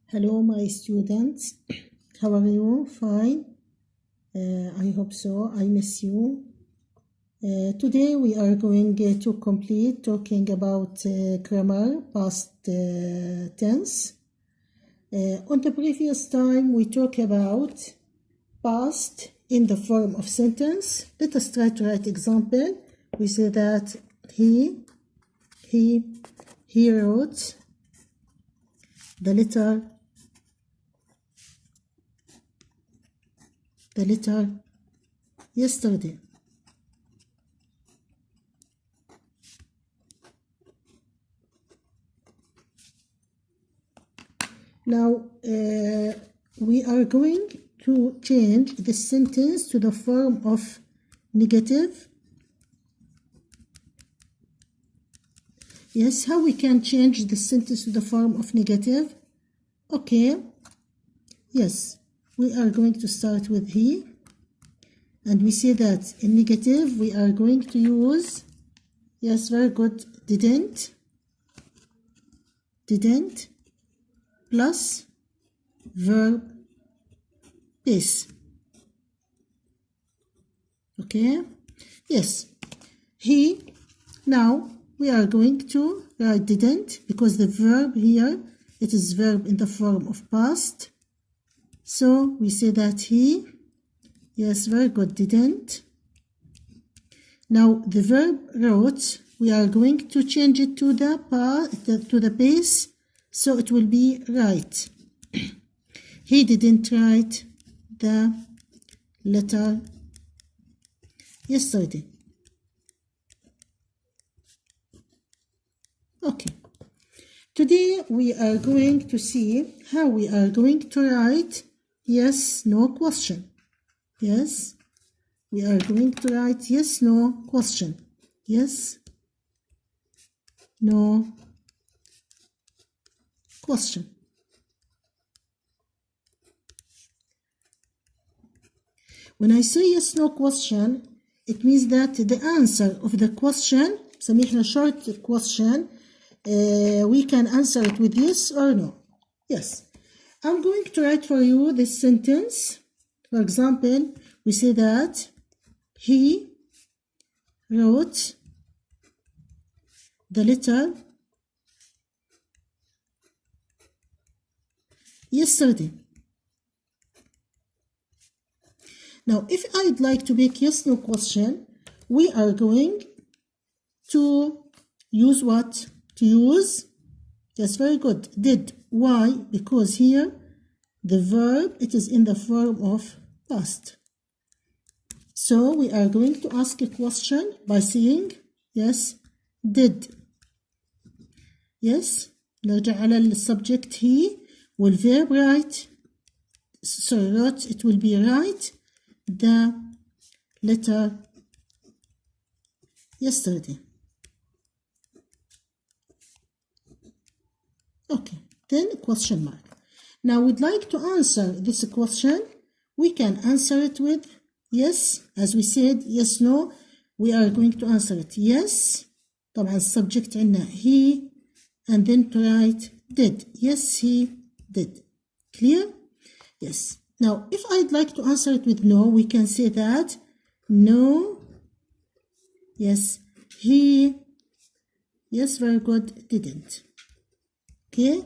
Hello, my students. How are you? Fine. I hope so. I miss you. Today we are going to complete talking about grammar, past tense. On the previous time we talked about past in the form of sentence. Let us try to write example. We say that he wrote the letter yesterday. Now we are going to change the sentence to the form of negative. Yes, how we can change the sentence to the form of negative? Okay. Yes, we are going to start with he. And we say that in negative we are going to use, yes, very good, didn't plus verb base. Okay, yes, he. Now we are going to write didn't because the verb here, it is verb in the form of past. So we say that he, yes, very good, didn't. Now the verb wrote, we are going to change it to the base, so it will be write. He didn't write the letter yesterday. Okay. Today we are going to see how we are going to write yes, no question. Yes, we are going to write yes, no question. Yes, no question. When I say yes, no question, it means that the answer of the question, سميحنا short question, we can answer it with yes or no. Yes, I'm going to write for you this sentence. For example, we say that he wrote the letter yesterday. Now, if I'd like to make yes, no question, we are going to use what? To use, yes, very good, did. Why? Because here the verb, it is in the form of past. So we are going to ask a question by saying, yes, did. Yes, نرجع على السبجكت he والverb write. Sorry, wrote, it will be write the letter yesterday. Okay, then question mark. Now we'd like to answer this question. We can answer it with yes, as we said, yes, no. We are going to answer it yes. طبعا subject عندنا he, and then to write did. Yes, he did. Clear? Yes. Now, if I'd like to answer it with no, we can say that no, yes, he, yes, very good, didn't. Okay?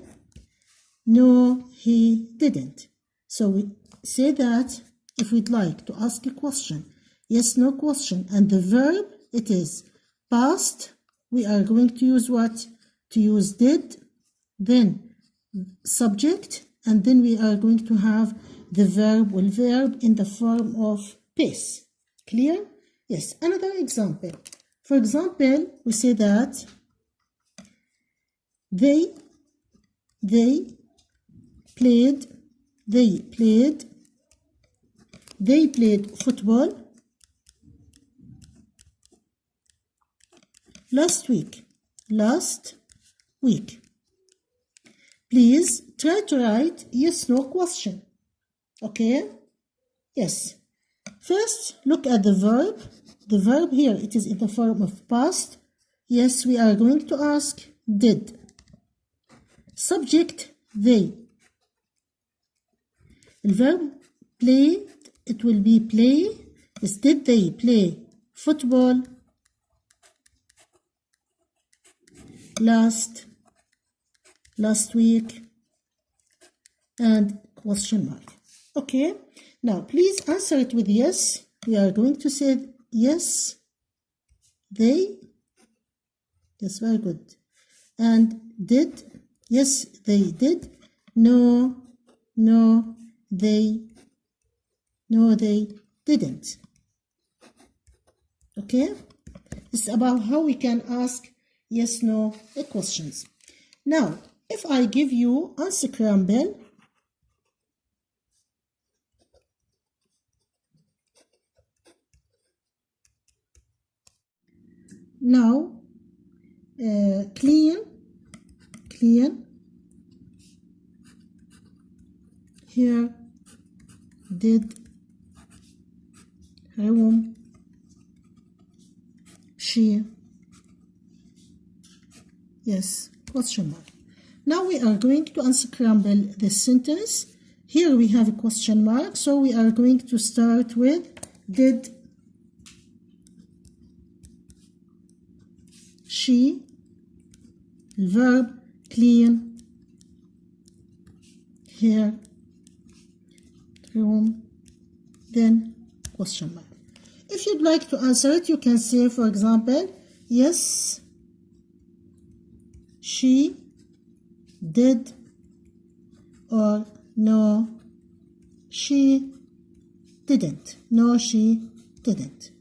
No, he didn't. So we say that if we'd like to ask a question, yes, no question, and the verb, it is past, we are going to use what? To use did, then subject, and then we are going to have the verb in the form of base. Clear? Yes. Another example. For example, we say that they played football last week. Please try to write yes, no question. Okay? Yes. First, look at the verb. The verb here, it is in the form of past. Yes, we are going to ask did. Subject, they. الverb played, it will be play. Is did they play football last week? And question mark. Okay, now please answer it with yes. We are going to say yes, they. Yes, very good. And did, yes, they did. No, they didn't. Okay, it's about how we can ask yes, no questions. Now, if I give you unscramble, now clean, here, did, room, she, yes, question mark. Now we are going to unscramble this sentence. Here we have a question mark, so we are going to start with did she, verb clean, here, room, then question mark. If you'd like to answer it, you can say, for example, yes, she did, or no, she didn't. No, she didn't.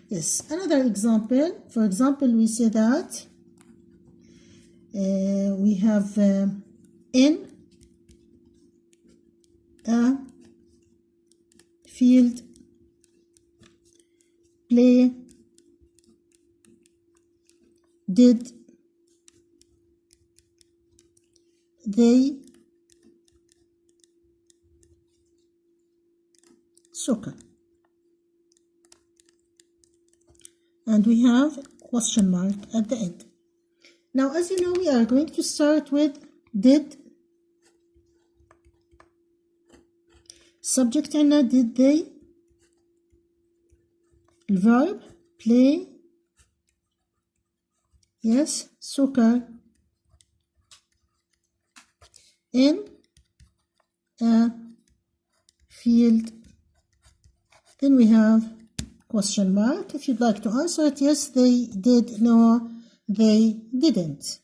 Yes, another example. For example, we say that we have in a field, play, did they soccer. And we have question mark at the end. Now, as you know, we are going to start with did. Subject عنا did they. Verb play. Yes, soccer. In a field. Then we have question mark. If you'd like to answer it, yes, they did. No, they didn't.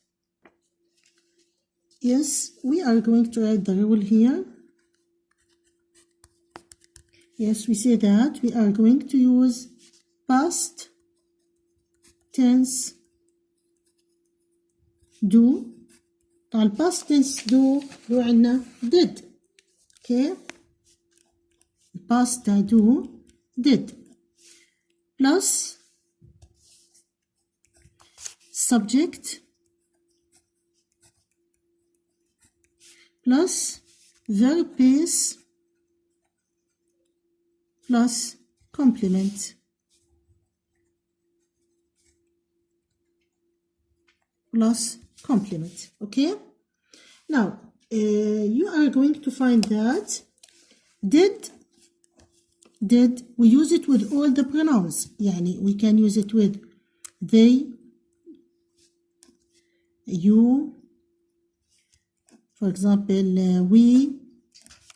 Yes, we are going to write the rule here. Yes, we say that we are going to use past tense do. طبعا past tense do عنا did. Okay, past do did plus subject plus verb base plus complement plus complement. Okay, now you are going to find that did we use it with all the pronouns. يعني we can use it with they, you, for example, we,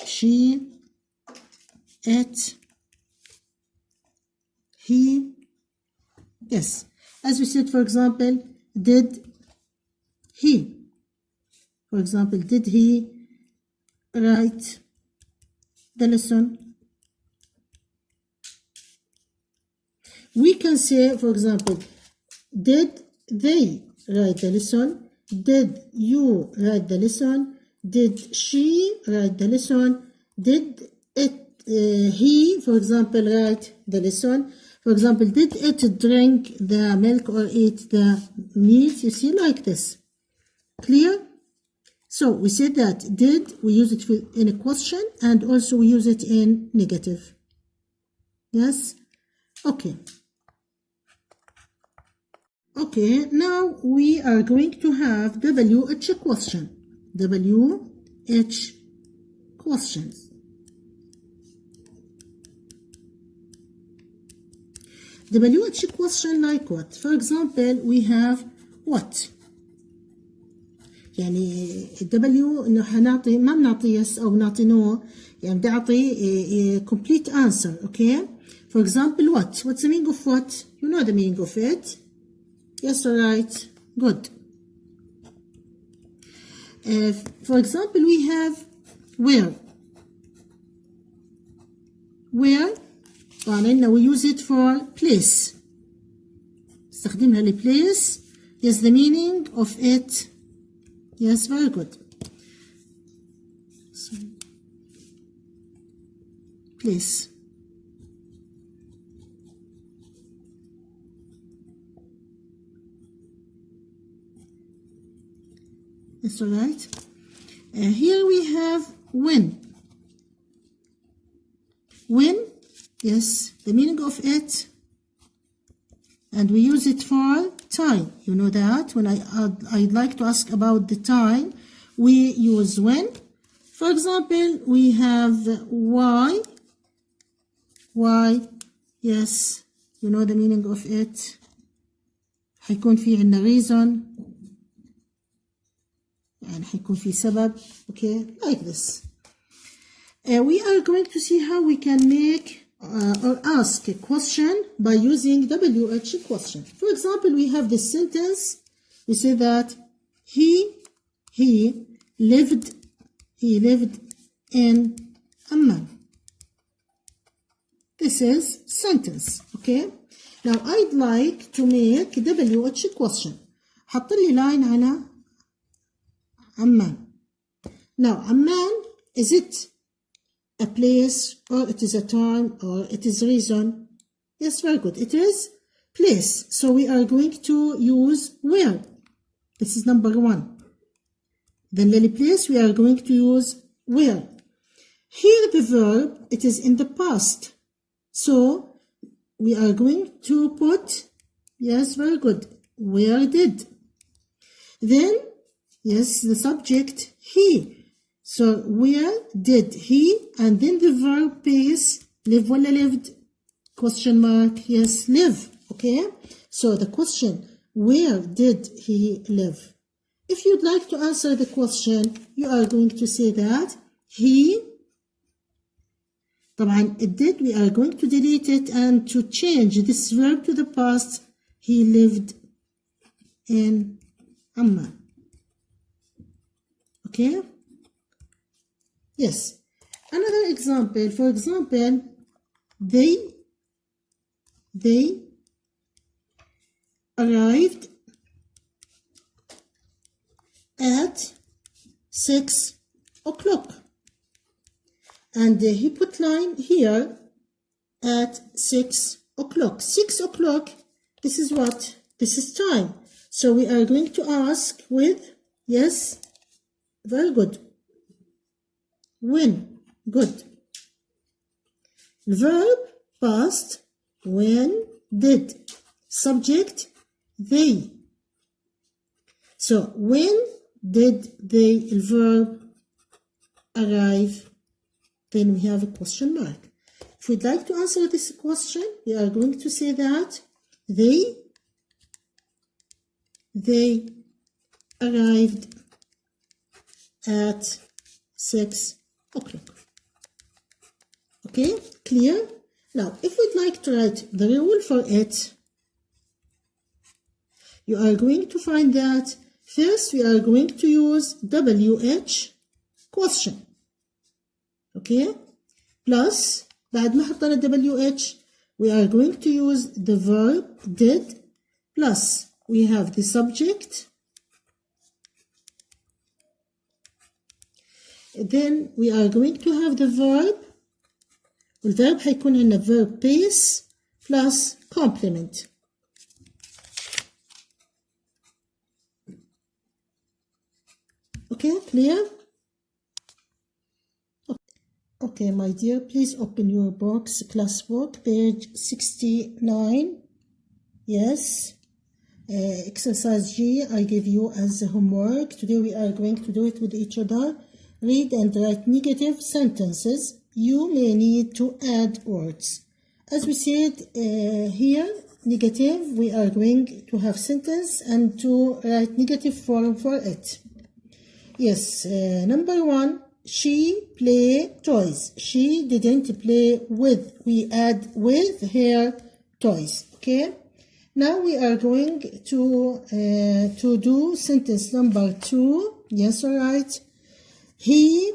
she, it, he. Yes, as we said, for example, did he, for example, did he write the lesson? We can say, for example, did they write the lesson? Did you write the lesson? Did she write the lesson? Did he, for example, write the lesson? For example, did it drink the milk or eat the meat? You see, like this. Clear? So we said that did, we use it in a question, and also we use it in negative. Yes? Okay. Okay, now we are going to have WH question. WH questions. The WH question like what? For example, we have what. يعني W إنه حنعطي ما بنعطي yes أو بنعطي no، يعني بدي أعطي complete answer. Okay. For example, what? What's the meaning of what? You know the meaning of it. Yes or right? Good. For example, we have where. Where طبعا we use it for place. استخدمها ل place. Yes, the meaning of it. Yes, very good. So, place. That's all right. Here we have when. When, yes, the meaning of it, and we use it for time. You know that when I'd like to ask about the time, we use when. For example, we have why. Why, yes, you know the meaning of it. حيكون في عندنا reason. يعني حيكون في سبب. Okay, like this. We are going to see how we can make or ask a question by using WH question. For example, we have this sentence. We say that he lived in Amman. This is sentence. Okay. Now I'd like to make WH question. حط لي line على Amman. Now Amman, is it a place or it is a time or it is reason? Yes, very good. It is place. So we are going to use where. This is number one. Then the place we are going to use where. Here the verb, it is in the past. So we are going to put, yes, very good, where did. Then, yes, the subject, he. So where did he, and then the verb base, live ولا lived, question mark, yes, live. Okay, so the question, where did he live? If you'd like to answer the question, you are going to say that he, طبعا it did, we are going to delete it and to change this verb to the past. He lived in Amman. Okay. Yes. Another example, for example, they arrived at 6 o'clock. And he put line here at 6 o'clock. 6 o'clock, this is what? This is time. So we are going to ask with, yes, very good. When, good. Verb, past, when, did. Subject, they. So when did they, verb, arrive? Then we have a question mark. If we'd like to answer this question, we are going to say that they arrived at 6 o'clock. Okay, clear? Now, if we'd like to write the rule for it, you are going to find that first we are going to use WH question. Okay, plus بعد ما حطينا WH we are going to use the verb did, plus we have the subject, then we are going to have the verb, والverb حيكون عندنا verb base plus complement. Okay, clear? Okay, my dear, please open your books, class book, page 69. Yes. Exercise G, I give you as a homework. Today we are going to do it with each other. read and write negative sentences, you may need to add words. As we said here, negative, we are going to have sentence and to write negative form for it. Yes, number 1, she play toys. She didn't play with. We add with her toys. Okay. Now we are going to do sentence number 2. Yes, all right. He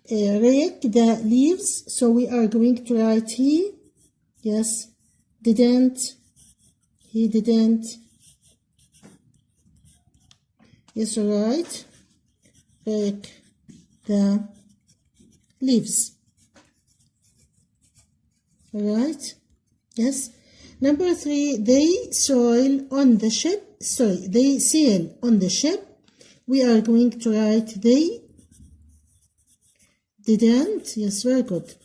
raked the leaves. So we are going to write he. Yes. Didn't. He didn't. Yes, all right. Rake the leaves. All right. Yes. Number 3, they sail on the ship. Sorry, they sail on the ship. We are going to write they didn't. Yes, very good.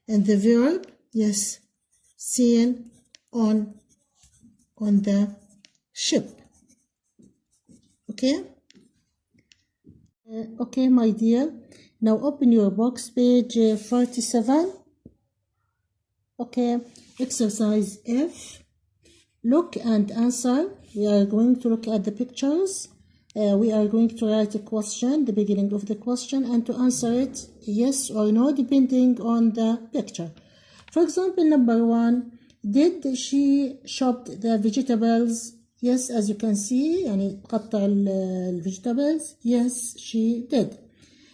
And the verb, yes, sail on the ship. Okay. Okay, my dear. Now open your box, page 47. Okay. Exercise F. Look and answer. We are going to look at the pictures. We are going to write a question, the beginning of the question, and to answer it yes or no depending on the picture. For example, number 1, did she shop the vegetables? Yes, as you can see, يعني قطع vegetables. Yes, she did.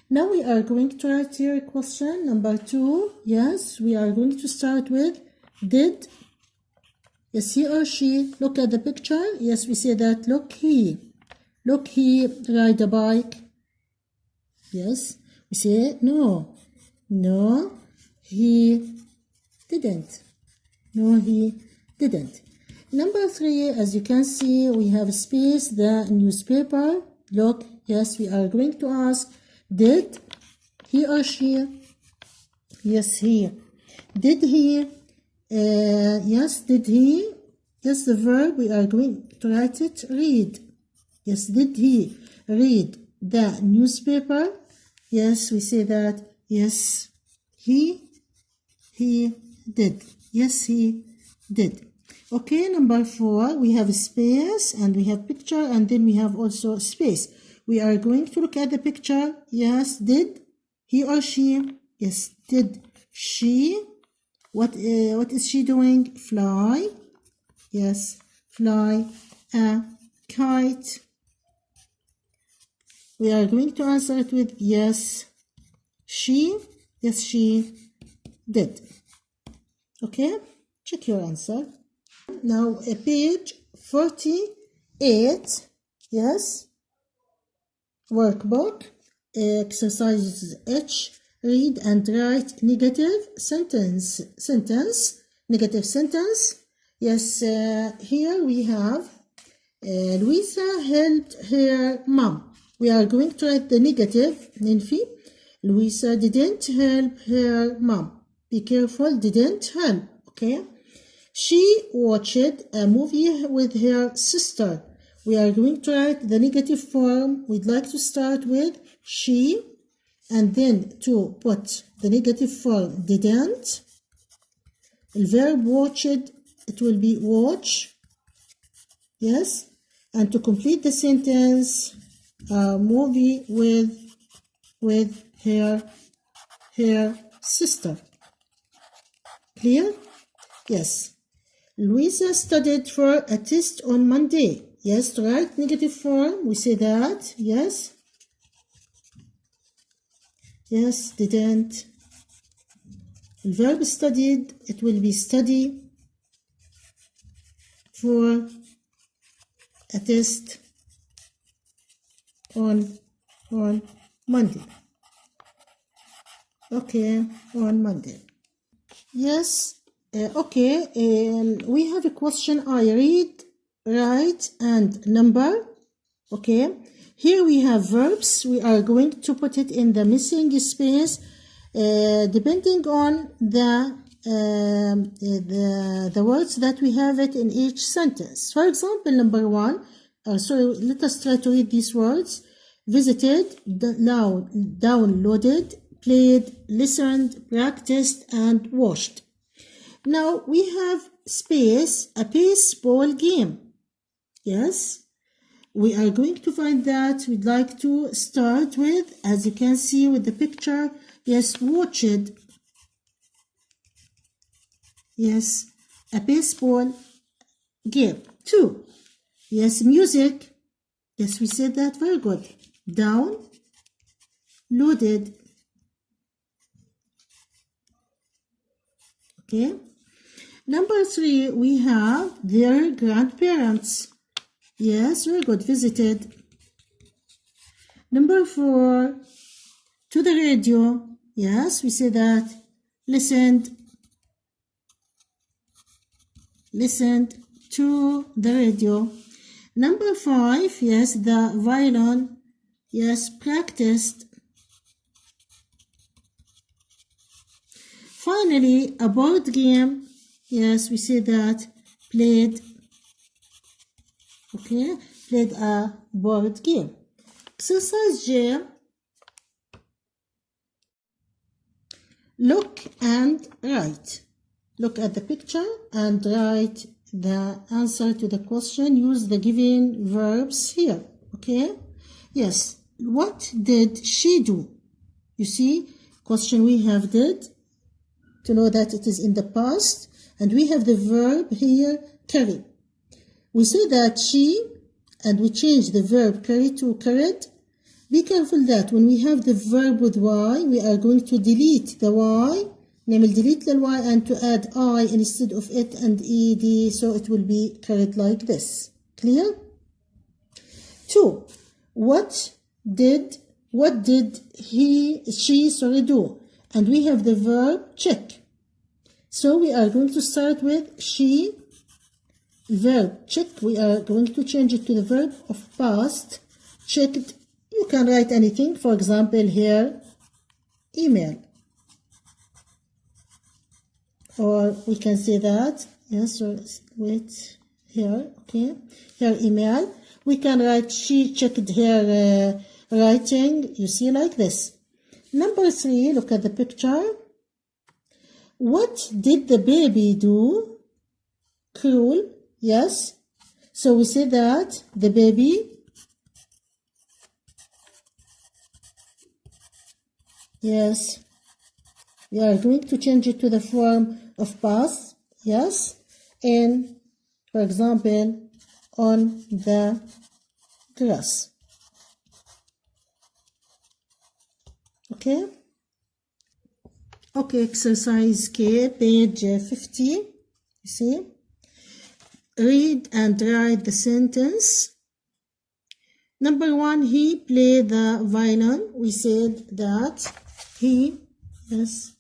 Now we are going to write here question number 2. Yes, we are going to start with did. Yes, he or she. Look at the picture. Yes, we say that. Look, he ride a bike. Yes, we say no, he didn't. No, he didn't. Number 3, as you can see, we have space, the newspaper. Look, yes, we are going to ask, did he or she? Yes, he. Did he? Yes, did he? Yes, the verb, we are going to write it, read. Yes, did he read the newspaper? Yes, we say that. Yes, he did. Yes, he did. Okay, number 4, we have space and we have picture and then we have also space. We are going to look at the picture. Yes, did he or she? Yes, did she? What is she doing? Fly. Yes, fly a kite. We are going to answer it with yes, she. Yes, she did. Okay, check your answer. Now, page 48. Yes, workbook, exercises H. Read and write negative sentence. Negative sentence. Yes, here we have Louisa helped her mom. We are going to write the negative. Ninfi. Louisa didn't help her mom. Be careful, didn't help. Okay. She watched a movie with her sister. We are going to write the negative form. We'd like to start with she. And then to put the negative form didn't. The verb watched, it will be watch. Yes. And to complete the sentence, a movie with her sister. Clear? Yes. Louisa studied for a test on Monday. Yes, to write negative form, we say that. Yes. Yes, didn't. The verb studied, it will be study for a test on Monday. Okay, on Monday. Yes, okay, we have a question. I read, write, and number. Okay. Here we have verbs. We are going to put it in the missing space depending on the words that we have it in each sentence. For example, number 1, let us try to read these words. visited, downloaded, played, listened, practiced, and watched. Now we have space, a baseball game. Yes, we are going to find that. We'd like to start with, as you can see with the picture, yes, watched. Yes, a baseball game. 2. Yes, music. Yes, we said that. Very good. Downloaded. Okay. Number 3, we have their grandparents. Yes, very good. Visited. Number 4, to the radio. Yes, we say that. Listened to the radio. Number 5, yes, the violin. Yes, practiced. Finally, a board game. Yes, we say that. Played. Okay, played a board game. Exercise J. Look and write. Look at the picture and write the answer to the question. Use the given verbs here. Okay? Yes. What did she do? You see, question we have did to know that it is in the past, and we have the verb here, carry. We say that she, and we change the verb carry to carried. Be careful that when we have the verb with y, we are going to delete the y, نعمل delete للy and to add I instead of it and ed, so it will be carried like this. Clear? 2. What did she do? And we have the verb check. So we are going to start with she, verb check. We are going to change it to the verb of past. Checked. You can write anything. For example, here, email. Or we can say that. Yes, so wait here. Okay. Her email. We can write she checked her writing. You see, like this. Number 3, look at the picture. What did the baby do? Crawl. Yes. So we say that the baby yes. We are going to change it to the form of past. Yes. And for example, on the grass. Okay. Okay, exercise K, page 50. You see? Read and write the sentence. Number 1, he played the violin. We said that he, yes,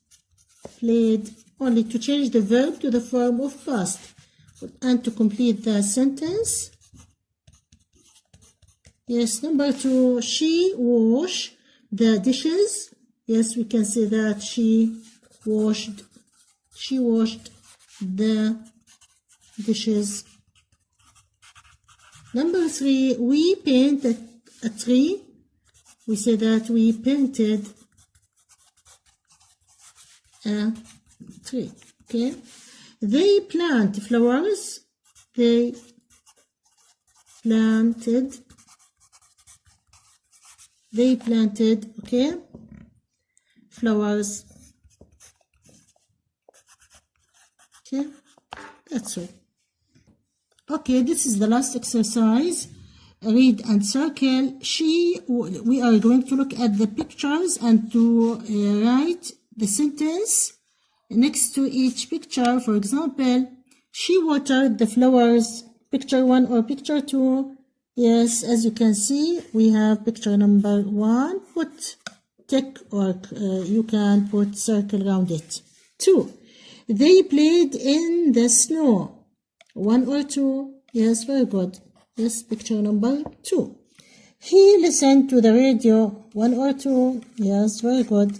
played, only to change the verb to the form of past. And to complete the sentence. Yes, number 2, she washed the dishes. Yes, we can say that she washed the dishes. Number 3, we painted a tree. We say that we painted a tree. Okay. They plant flowers. They planted, okay, flowers. Okay, that's all. Okay, this is the last exercise. Read and circle. We are going to look at the pictures and to write the sentence next to each picture. For example, she watered the flowers. Picture 1 or picture 2. Yes, as you can see, we have picture number 1. Put tick or you can put circle around it. 2. They played in the snow. 1 or 2. Yes, very good. Yes, picture number 2. He listened to the radio. 1 or 2. Yes, very good.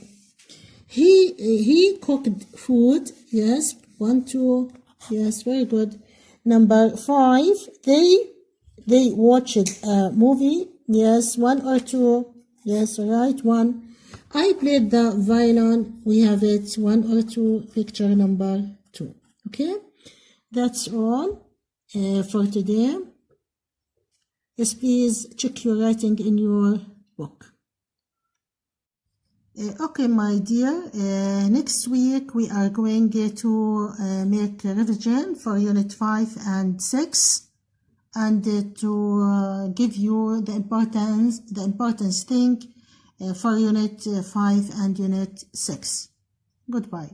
He cooked food. Yes, 1, 2. Yes, very good. Number 5. They watched a movie. Yes, 1 or 2. Yes, right, 1. I played the violin. We have it 1 or 2, picture number 2. Okay, that's all for today. Yes, please check your writing in your book. Okay, my dear, next week we are going to make a revision for Unit 5 and 6 and to give you the importance thing for Unit 5 and Unit 6. Goodbye.